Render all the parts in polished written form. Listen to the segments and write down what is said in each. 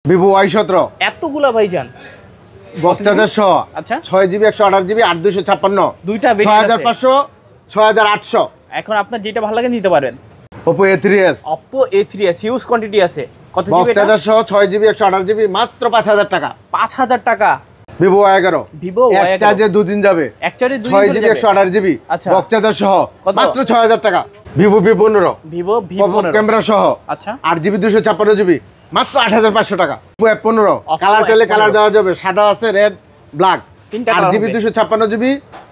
Vivo Y17 এতগুলা ভাইজান box charger সহ। আচ্ছা 6GB 128GB 8256 দুইটা ভেরিয়েন্ট আছে 6500 6800। এখন আপনার যেটা ভালো লাগে নিতে পারবেন। Oppo A3s Oppo A3s huge quantity আছে। কত বক্স জিবি এটা? চার্জার সহ 6GB 128GB মাত্র 5000 টাকা। 5000 টাকা। ভিভো Y11 ভিভো এক Y11 চার্জে 2 দিন যাবে। এক চার্জে 2 দিন চলে 6GB যাবে। 128GB আচ্ছা। বক্স চার্জার সহ কত? মাত্র 6000 টাকা। Vivo V15 Vivo pop V15 camera সহ আচ্ছা 8GB 256GB মাত্র 8500 টাকা। Oppo F15 কালার চাইলে F15 কালার দেওয়া যাবে, সাদা আছে, রেড, ব্ল্যাক। তিনটা কালার 8GB হবে। 256GB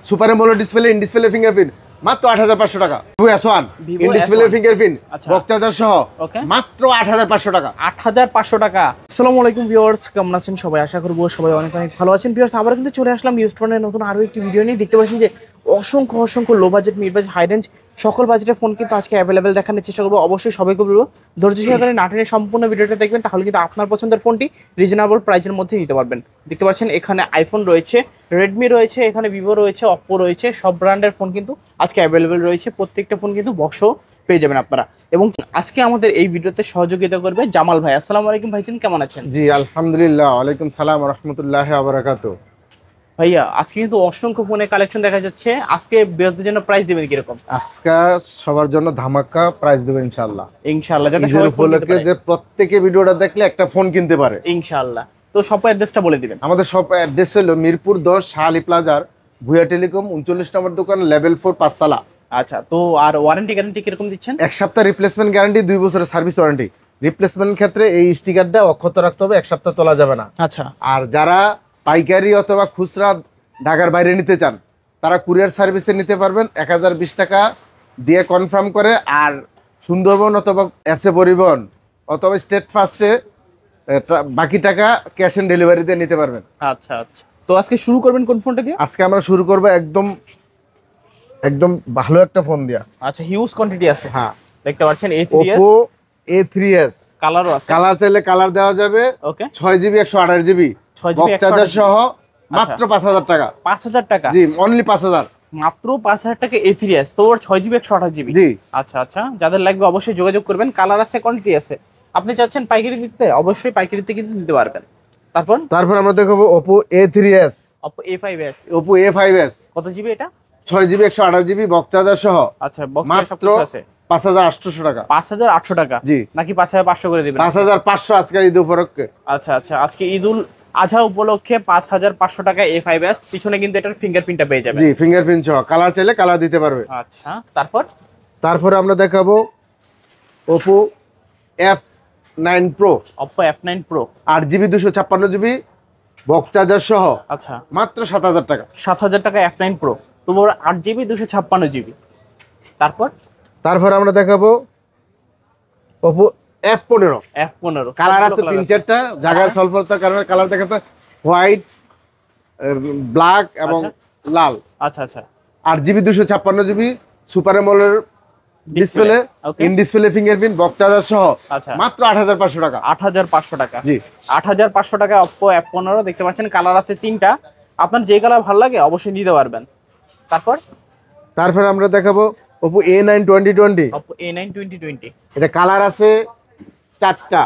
super AMOLED display, in display fingerprint মাত্র 8500 টাকা। Vivo S1 Vivo in display S1 fingerprint আচ্ছা। বক্স চার্জার সহ ওকে মাত্র 8500 টাকা। 8500 টাকা। আসসালামু আলাইকুম ভিউয়ার্স, কেমন আছেন সবাই? আশা করব সবাই অনেক অনেক ভালো আছেন। ভিউয়ার্স আবার কিন্তু চলে আসলাম ইউস্টনের নতুন আরো একটি ভিডিও নিয়ে। দেখতে পাচ্ছেন যে অসংখ্য low budget, mid budget, high range সকল বাজেটের ফোন কিন্তু আজকে অ্যাভেলেবেল দেখানোর চেষ্টা করবো। অবশ্যই সবাইকে বলবো ধৈর্য সহকারে নাটনে সম্পূর্ণ ভিডিওটা দেখবেন, তাহলে কিন্তু আপনার পছন্দের ফোনটি রিজনেবল প্রাইসের মধ্যে নিতে পারবেন। দেখতে পাচ্ছেন এখানে আইফোন রয়েছে, রেডমি রয়েছে, এখানে ভিভো রয়েছে, অপ্পো রয়েছে, সব ব্র্যান্ডের ফোন কিন্তু আজকে অ্যাভেলেবেল রয়েছে। প্রত্যেকটা ফোন কিন্তু বক্সও পেয়ে যাবেন আপনারা। এবং আজকে আমাদের এই ভিডিওতে সহযোগিতা করবে জামাল ভাই। আসসালামু আলাইকুম ভাইজান, কেমন আছেন? জি আলহামদুলিল্লাহ, ওয়ালাইকুম সালাম ওয়া রাহমাতুল্লাহি ওয়া বারাকাতুহু। ভাইয়া আজকে কিন্তু অসংখ্য ফোনের কালেকশন দেখা যাচ্ছে। আজকে বিরতির জন্য প্রাইস দিবেন কিরকম? আজকে সবার জন্য ধামাকা প্রাইস দেব ইনশাআল্লাহ। ইনশাআল্লাহ, যাতে ঈদের সবাই ফোন কিনতে উপলক্ষে পারে। যে প্রত্যেকে ভিডিওটা দেখলে একটা ফোন কিনতে পারে ইনশাআল্লাহ। তো শপ অ্যাড্রেসটা বলে দিবেন। আমাদের শপ অ্যাড্রেস হলো মিরপুর 10 শাহালি প্লাজার, ভুয়া টেলিকম 39 নম্বর দোকান, লেভেল 4 পাঁচতলা। আচ্ছা, তো আর ওয়ারেন্টি গ্যারান্টি কিরকম দিচ্ছেন? এক সপ্তাহ রিপ্লেসমেন্ট গ্যারান্টি, 2 বছরের সার্ভিস ওয়ারেন্টি। রিপ্লেসমেন্ট ক্ষেত্রে এই স্টিকারটা অক্ষত রাখতে হবে, এক সপ্তাহ তোলা যাবে না। আচ্ছা আর যারা পাইকারি অথবা খুচরা ঢাকার বাইরে নিতে চান তারা কুরিয়ার সার্ভিসে নিতে পারবেন। 1020 টাকা দিয়ে কনফার্ম করে, আর সুন্দরবন অথবা এসএ পরিবহন অথবা স্টেট ফার্স্টে বাকি টাকা ক্যাশ অন ডেলিভারিতে নিতে পারবেন। আচ্ছা আচ্ছা, তো আজকে শুরু করবেন কোন ফোনটা দিয়ে? আজকে আমরা শুরু করব একদম ভালো একটা ফোন দিয়া। আচ্ছা, হিউজ কোয়ান্টিটি আছে। হ্যাঁ, দেখতে পাচ্ছেন A3s, Oppo A3s কালারও আছে। কালার চাইলে কালার দেওয়া যাবে। ওকে 6GB 128GB 6GB box charger সহ মাত্র 5000 টাকা। 5000 টাকা, জি অনলি 5000। মাত্র 5000 টাকা A3s, তো ওর 6GB 128GB। জি আচ্ছা আচ্ছা, যাদের লাগবে অবশ্যই যোগাযোগ করবেন। কালার আছে, কোয়ান্টিটি আছে। আপনি চাচ্ছেন পাইকারি দিতে, অবশ্যই পাইকারিতে কিন্তু নিতে পারবেন। তারপর আমরা দেখাবো Oppo A3s, Oppo A5s। Oppo A5s কত জিবি এটা? 6GB 128GB বক্স চার্জার সহ আচ্ছা, বক্স মাত্র সব কিছু আছে। 5800 টাকা। 5800 টাকা জি। নাকি 5500 করে দিবেন? 5500 আজকে ঈদ উপলক্ষে। আচ্ছা আচ্ছা, আজকে ঈদুল আজহা উপলক্ষে 5500 টাকা A5s। পিছনে কিন্তু এটার ফিঙ্গারপ্রিন্টটা পেয়ে যাবেন। জি ফিঙ্গারপ্রিন্ট সহ, কালার চাইলে কালার দিতে পারবে। আচ্ছা, তারপরে আমরা দেখাবো Oppo F9 Pro, Oppo F9 Pro 8GB 256GB box charger সহ আচ্ছা মাত্র 7000 টাকা। 7000 টাকা F9 Pro, তোমার 8GB 256GB। তারপর আমরা দেখাবো Oppo F15। F15 কালার আছে 3-4টা, জায়গার স্বল্পতার কারণে কালার দেখাতে হোয়াইট, ব্ল্যাক এবং লাল। আচ্ছা আচ্ছা 8GB 256GB super AMOLED display, okay in display fingerprint box charger সহ আচ্ছা মাত্র 8500 টাকা। 8500 টাকা। জি 8500 টাকা Oppo F15। দেখতে পাচ্ছেন কালার আছে 3টা, আপনার যে কালার ভালো লাগে অবশ্যই নিতে পারবেন। তারপর আমরা দেখাবো Oppo A9 2020। Oppo A9 2020, এটা কালার আছে 4টা,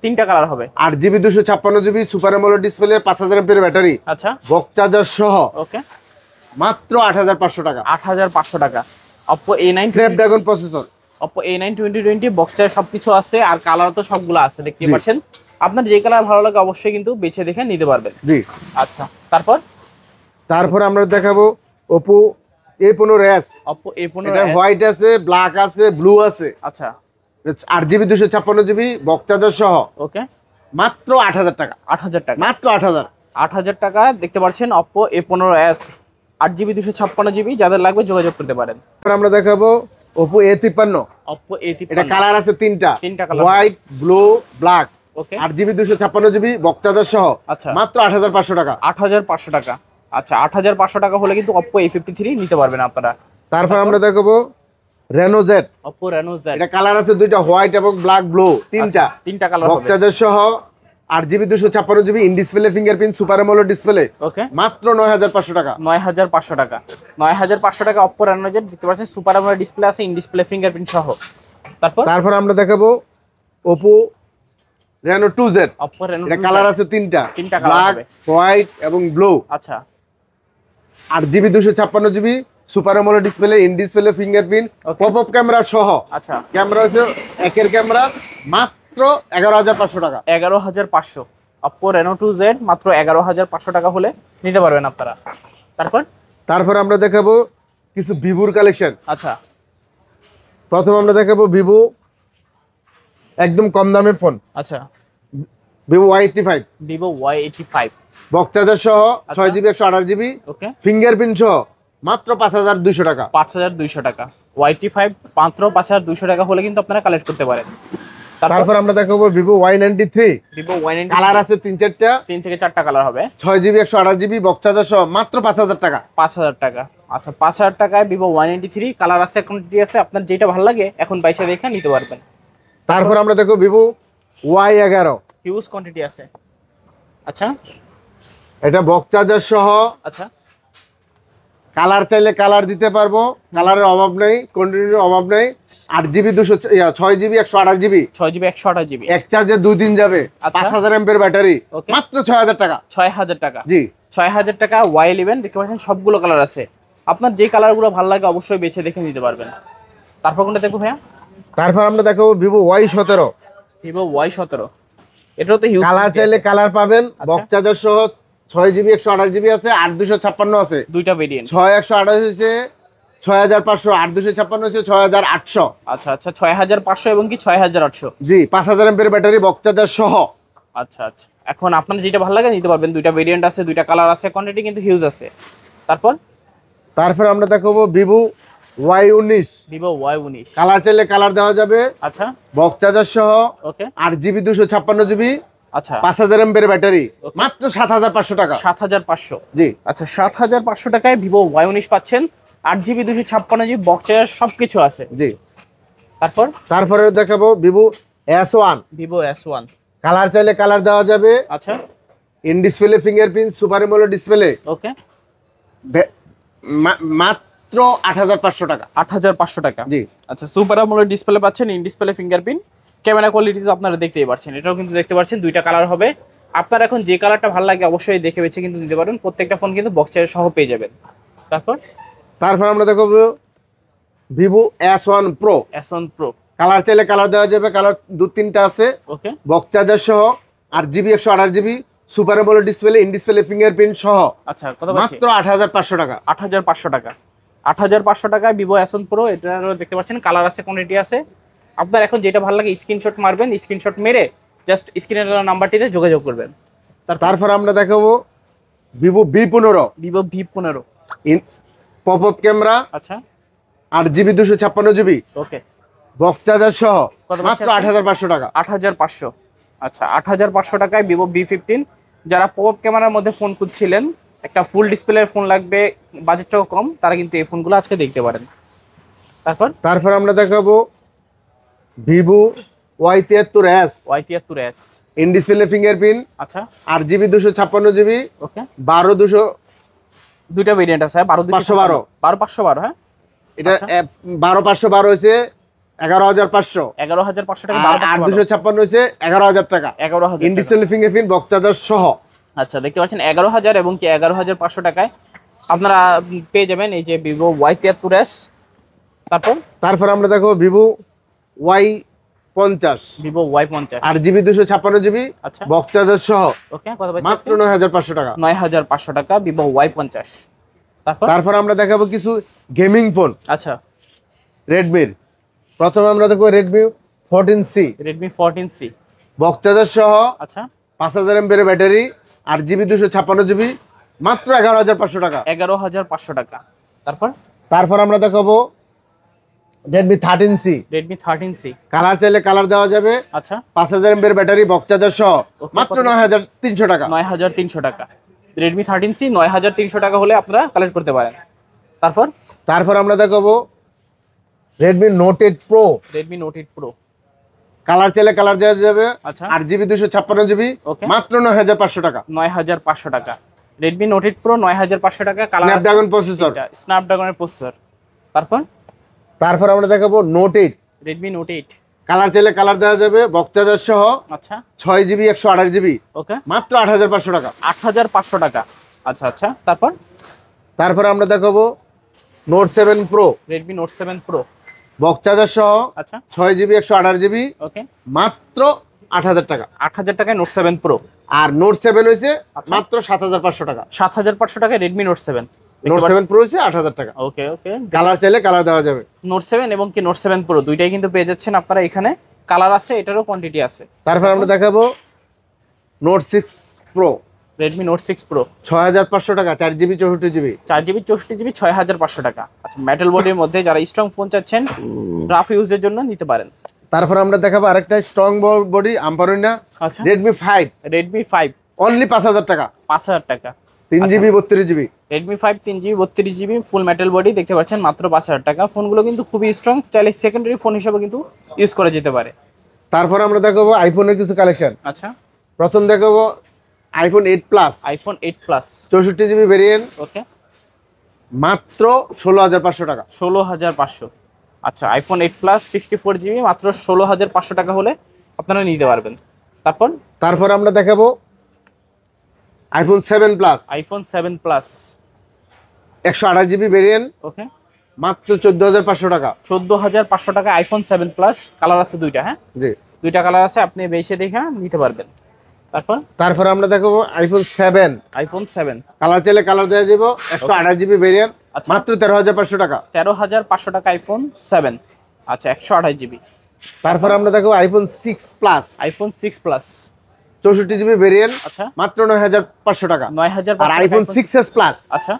3টা কালার হবে। 8GB 256GB super AMOLED display, 5000 mAh battery, আচ্ছা বক্স চার্জার সহ ওকে মাত্র 8500 টাকা। 8500 টাকা Oppo A9 Snapdragon processor. Oppo A9 2020 বক্সের সবকিছু আছে, আর কালার তো সবগুলো আছে দেখতে পাচ্ছেন। আপনার যে কালার ভালো লাগে অবশ্যই কিন্তু বেছে দেখে নিতে পারবেন। জি আচ্ছা, তারপর আমরা দেখাবো Oppo A15s। Oppo A15 এটা হোয়াইট আছে, ব্ল্যাক আছে, ব্লু আছে। আচ্ছা 8GB 256GB বক্স চার্জার সহ ওকে মাত্র 8000 টাকা। 8000 টাকা, মাত্র 8000। 8000 টাকা দেখতে পাচ্ছেন Oppo A15s 8GB 256GB। যাদের লাগবে যোগাযোগ করতে পারেন। আমরা দেখাবো Oppo A53। Oppo A53, এটা কালার আছে 3টা, তিনটা কালার, হোয়াইট, ব্লু, ব্ল্যাক। ওকে 8GB 256GB বক্স চার্জার সহ আচ্ছা মাত্র 8500 টাকা। 8500 টাকা। আচ্ছা 8500 টাকা হলে কিন্তু Oppo A53 নিতে পারবেন আপনারা। তারপর আমরা দেখাবো Reno Z। Oppo Reno Z, এটা কালার আছে 2টা, হোয়াইট এবং ব্ল্যাক, ব্লু, 3টা কালার বক্স হবে। চার্জার সহ 8GB 256GB in display fingerprint super AMOLED display ওকে মাত্র 9500 টাকা। 9500 টাকা। 9500 টাকা Oppo Reno Z দেখতে পাচ্ছেন, সুপার অ্যামোলেড ডিসপ্লে আছে, ইন ডিসপ্লে ফিঙ্গারপ্রিন্ট সহ। তারপর আমরা দেখাবো Oppo Reno 2Z। Oppo Reno এটা 2Z কালার আছে তিনটা colour ব্ল্যাক, হবে। হোয়াইট এবং ব্লু। আচ্ছা 8GB 256GB super AMOLED display, in display fingerprint, Okay. Pop up camera সহ। আচ্ছা ক্যামেরা হচ্ছে একের ক্যামেরা মাত্র 11,500 টাকা। 11,500 Oppo Reno 2Z মাত্র 11,500 টাকা হলে নিতে পারবেন আপনারা। তারপর আমরা দেখাবো কিছু ভিভোর কালেকশন। আচ্ছা প্রথম আমরা দেখাবো ভিভো একদম কম দামের ফোন, আচ্ছা Vivo Y85 Vivo Y85 box charger সহ, আচ্ছা। 6GB 128GB ওকে ফিঙ্গারপ্রিন্ট সহ মাত্র 5,200 টাকা। 5,200 টাকা Y85 মাত্র 5,200 টাকা হলে কিন্তু আপনারা কালেক্ট করতে পারেন। তারপর আমরা দেখাবো Vivo Y93 Vivo Y93 colour আছে 3-4টা, 3 থেকে 4টা কালার হবে, 6GB 128GB বক্স চার্জার সহ মাত্র 5,000 টাকা। 5,000 টাকা। আচ্ছা 5,000 টাকায় Vivo Y93 কালার আছে, কোয়ান্টিটি আছে, আপনার যেটা ভালো লাগে এখন বাইসা দেখে নিতে পারবেন। তারপর আমরা দেখো ভিভো Y11 হিউজ কোয়ান্টিটি আছে। আচ্ছা এটা বক্স চার্জার সহ, আচ্ছা কালার চাইলে কালার দিতে পারবো, কালারের অভাব নেই, কন্টিনিউর অভাব নেই। 8GB 6GB 128GB 6GB 128GB এক চার্জে 2 দিন যাবে, আচ্ছা। 5000 এমপির ব্যাটারি Okay. মাত্র 6,000 টাকা। 6,000 টাকা। জি 6,000 টাকা Y11 দেখতে পাচ্ছেন সবগুলো কালার আছে, আপনার যে কালারগুলো ভালো লাগে অবশ্যই বেছে দেখে নিতে পারবেন। তারপর কোনটা দেখবো ভাইয়া? তারপর আমরা দেখাবো ভিভো Y17 Vivo Y17 এটাও তো হিউজ কালার চাইলে কালার পাবেন, আচ্ছা। বক্স চার্জার সহ 6GB 128GB আছে, 8,256 আছে, দুইটা ভেরিয়েন্ট। 6,128 হয়েছে 6,500, 8,256 হয়েছে 6,800। আচ্ছা আচ্ছা 6,500 এবং কি 6,800। জি 5,000 এমপির ব্যাটারি বক্স চার্জার সহ। আচ্ছা আচ্ছা এখন আপনার যেটা ভালো লাগে নিতে পারবেন, দুইটা ভেরিয়েন্ট আছে, দুইটা কালার আছে, কোয়ান্টিটি কিন্তু হিউজ আছে। তারপর আমরা দেখাবো Vivo Y19 Vivo Y19 colour চাইলে কালার দেওয়া যাবে, আচ্ছা বক্স চার্জার সহ, ওকে 8GB 256GB আচ্ছা 5,000 এমপির ব্যাটারি মাত্র 7,500 টাকা। 7,500। জি আচ্ছা 7,500 টাকায় Vivo Y19 পাচ্ছেন, 8GB 256GB বক্স চার্জার সবকিছু আছে। জি তারপরে দেখাবো Vivo S1 Vivo S1 colour চাইলে কালার দেওয়া যাবে, আচ্ছা in display fingerprint super AMOLED display ওকে মাত্র 8,500 টাকা। 8,500 টাকা। জি আচ্ছা সুপার AMOLED ডিসপ্লে পাচ্ছেন, in display fingerprint, camera quality তো আপনারা দেখতেই পাচ্ছেন, এটাও কিন্তু দেখতে পাচ্ছেন দুইটা কালার হবে। আপনার এখন যে কালারটা ভালো লাগে অবশ্যই দেখে বেছে কিন্তু নিতে পারবেন, প্রত্যেকটা ফোন কিন্তু বক্স চার্জার সহ পেয়ে যাবেন। তারপর আমরা দেখাবো Vivo S1 Pro S1 Pro colour চাইলে কালার দেওয়া যাবে, কালার 2-3টা আছে, ওকে বক্স চার্জার সহ, 8GB 128GB super AMOLED display, in display fingerprint সহ আচ্ছা কত পাচ্ছি? মাত্র 8,500 টাকা। 8,500 টাকা। 8,500 টাকায় Vivo S1 Pro, এটারও দেখতে পাচ্ছেন কালার আছে, কোয়ান্টিটি আছে। আপনার এখন যেটা ভালো লাগে স্ক্রিনশট মারবেন, স্ক্রিনশট মেরে জাস্ট স্ক্রিনের নাম্বারটিতে যোগাযোগ করবেন। তারপর আমরা দেখাবো Vivo V15 Vivo V15 in pop up camera, আচ্ছা 8GB 256GB ওকে বক্স চার্জার সহ কত মাত্র পাচ্ছি? 8,500 টাকা। 8,500। আচ্ছা 8,500 টাকায় Vivo V15, যারা পপ ক্যামেরার মধ্যে ফোন খুঁজছিলেন, একটা ফুল ডিসপ্লের ফোন লাগবে, বাজেটটাও কম, তারা কিন্তু এই ফোনগুলো আজকে দেখতে পারেন। তারপর আমরা দেখাবো Vivo Y73s Y73s in display fingerprint, আচ্ছা 8GB 256GB ওকে 12,200 দুইটা ভেরিয়েন্ট আছে, 512 512 হ্যাঁ এটা আচ্ছা। 12,512 হয়েছে 11,500, 11,500 টাকা, আর 8,256 হয়েছে 11,000 টাকা, 11,000 in display fingerprint box charger সহ। আচ্ছা দেখতে পাচ্ছেন 11,000 এবং কি 11,500 টাকায় আপনারা পেয়ে যাবেন এই যে Vivo Y73s। তারপর আমরা দেখো Vivo Y50 Vivo Y50 8GB 256GB আচ্ছা বক্স চার্জার সহ ওকে কত পাচ্ছি? মাত্র 9,500 টাকা। 9,500 টাকা Vivo Y50। তারপর আমরা দেখাবো কিছু গেমিং ফোন আচ্ছা রেডমির। প্রথমে আমরা দেখবো Redmi 14C Redmi 14C box charger সহ, আচ্ছা 5,000 এমপির ব্যাটারি, 8GB 256GB মাত্র 11,500 টাকা। 11,500 টাকা। তারপর আমরা দেখাবো Redmi 13C Redmi 13C colour চাইলে কালার দেওয়া যাবে, আচ্ছা 5,000 এমপির ব্যাটারি, বক্স চার্জার সহ Okay, মাত্র কত? 9,300 টাকা। 9,300 টাকা। Redmi 13C 9,300 টাকা হলে আপনারা কালেক্ট করতে পারেন। তারপর আমরা দেখাবো Redmi note 8 pro Redmi Note 8 Pro colour চাইলে কালার দেওয়া যাবে, আচ্ছা 8GB 256GB Okay. মাত্র 9,500 টাকা। 9,500 টাকা। Redmi Note 8 Pro 9,500 টাকা, কালার স্ন্যাপড্রাগন প্রসেসর। স্ন্যাপড্রাগনের প্রসেসর। তারপর আমরা দেখাবো নোট 8 Redmi Note 8 কালার চাইলে কালার দেওয়া যাবে, বক্স চার্জার সহ। আচ্ছা 6GB 128GB ওকে, মাত্র 8500 টাকা। 8500 টাকা। আচ্ছা আচ্ছা, তারপর আমরা দেখাবো note 7 pro, Redmi note 7 pro. Box charger সহ। আচ্ছা 6GB 128GB ওকে, মাত্র 8000 টাকা। 8000 টাকায় নোট 7 প্রো। আর নোট 7 হয়েছে আচ্ছা। মাত্র 7500 টাকা। 7500 টাকায় রেডমি নোট 7। নোট 7 প্রো হয়েছে 8000 টাকা। ওকে ওকে, কালার চাইলে কালার দেওয়া যাবে। নোট 7 এবং কি নোট 7 প্রো দুইটাই কিন্তু পেয়ে যাচ্ছেন আপনারা এখানে। কালার আছে, এটারও কোয়ান্টিটি আছে। তারপর আমরা দেখাবো note 6 pro, Redmi note 6 pro 6500 টাকা, 4GB 64GB। 4GB 64GB 6500 টাকা। আচ্ছা, মেটাল বডির মধ্যে যারা স্ট্রং ফোন চাচ্ছেন রাফ ইউজের জন্য নিতে পারেন। তারপর আমরা দেখাবো আরেকটা স্ট্রং বডি আমপারুনা, আচ্ছা রেডমি 5, রেডমি 5 অনলি 5000 টাকা, 5000 টাকা। 3GB 32GB। Redmi 5 3GB 32GB ফুল মেটাল বডি দেখতে পাচ্ছেন মাত্র 5000 টাকা। ফোনগুলো কিন্তু খুবই স্ট্রং, চাইলে সেকেন্ডারি ফোন হিসেবে কিন্তু ইউজ করা যেতে পারে। তারপর আমরা দেখাবো আইফোনের কিছু কালেকশন। আচ্ছা, প্রথম দেখাবো iPhone 8 plus, iPhone 8 plus 64GB variant, okay, মাত্র 16500 টাকা। 16500। আচ্ছা, আইফোন 8 প্লাস 64GB মাত্র 16500 টাকা হলে আপনারা নিতে পারবেন। তারপর আমরা দেখাবো iPhone 7 plus, iPhone 7 plus 128GB variant, okay, মাত্র 14500 টাকা। 14500 টাকা আইফোন 7 প্লাস। কালার আছে দুইটা, হ্যাঁ জি, দুইটা কালার আছে, আপনি বেশি দেখে নিতে পারবেন। তারপর আমরা দেখাবো আইফোন 7, আইফোন 7 কালার চাইলে কালার দেওয়া যাবে, 128GB ভেরিয়েন্ট, আচ্ছা। মাত্র 13500 টাকা। 13500 টাকা আইফোন 7। আচ্ছা, 128GB। তারপর আমরা দেখাবো iPhone 6 plus, iPhone 6 plus 64GB variant, আচ্ছা, মাত্র 9500 টাকা। 9500 আর আইফোন 6s প্লাস, আচ্ছা,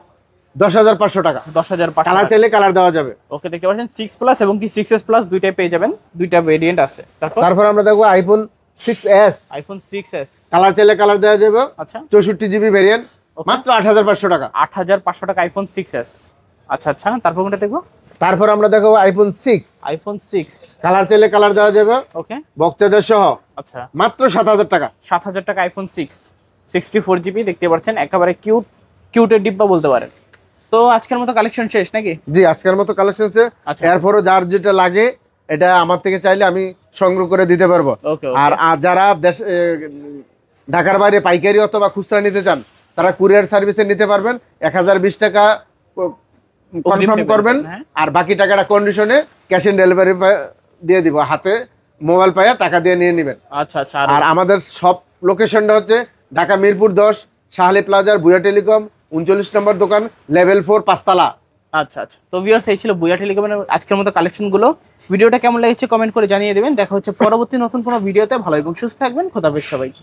10500 টাকা। 10500 কালার চাইলে কালার দেওয়া যাবে। ওকে, দেখতে পাচ্ছেন 6 প্লাস এবং কি 6s প্লাস দুইটাই পেয়ে যাবেন, দুইটা ভেরিয়েন্ট আছে। তারপর আমরা দেখবো iPhone 6s, iPhone 6s, colour চাইলে কালার দেওয়া যাবে, আচ্ছা, 64GB ভেরিয়েন্ট, মাত্র 8500 টাকা। 8500 টাকা আইফোন 6s। আচ্ছা আচ্ছা, তারপর কোনটা দেখবো? তারপর আমরা দেখাবো আইফোন 6, আইফোন 6, কালার চাইলে কালার দেওয়া যাবে, ওকে, বক্স চার্জার সহ, আচ্ছা, মাত্র 7000 টাকা। 7000 টাকা আইফোন 6 64GB দেখতে পাচ্ছেন, একেবারে কিউটের ডিব্বা বলতে পারেন। তো আজকের মতো কালেকশন শেষ নাকি? জি, আজকের মতো কালেকশন আছে। আচ্ছা। এরপরও যার যেটা লাগে এটা আমার থেকে চাইলে আমি সংগ্রহ করে দিতে পারবো। ওকে, আর যারা ঢাকার বাইরে পাইকারি অথবা খুচরা নিতে চান তারা কুরিয়ার সার্ভিসে নিতে পারবেন। 1020 টাকা কনফার্ম করবেন, হ্যাঁ। আর বাকি টাকাটা কন্ডিশনে ক্যাশ অন ডেলিভারি দিয়ে দিব, হাতে মোবাইল পাইয়া টাকা দিয়ে নিয়ে নেবেন। আচ্ছা আচ্ছা, আর আমাদের সব লোকেশনটা হচ্ছে ঢাকা মিরপুর 10, শাহলি প্লাজার, বুয়া টেলিকম 39 নম্বর দোকান, লেভেল 4, 5 তলা। আচ্ছা আচ্ছা। তো ভিউয়ার্স, এই ছিল বুয়া টেলিকমের আজকের মতো কালেকশনগুলো। ভিডিওটা কেমন লেগেছে কমেন্ট করে জানিয়ে দেবেন। দেখা হচ্ছে পরবর্তী নতুন কোনো ভিডিওতে। ভালো এবং সুস্থ থাকবেন। খোদা হাফেজ সবাইকে।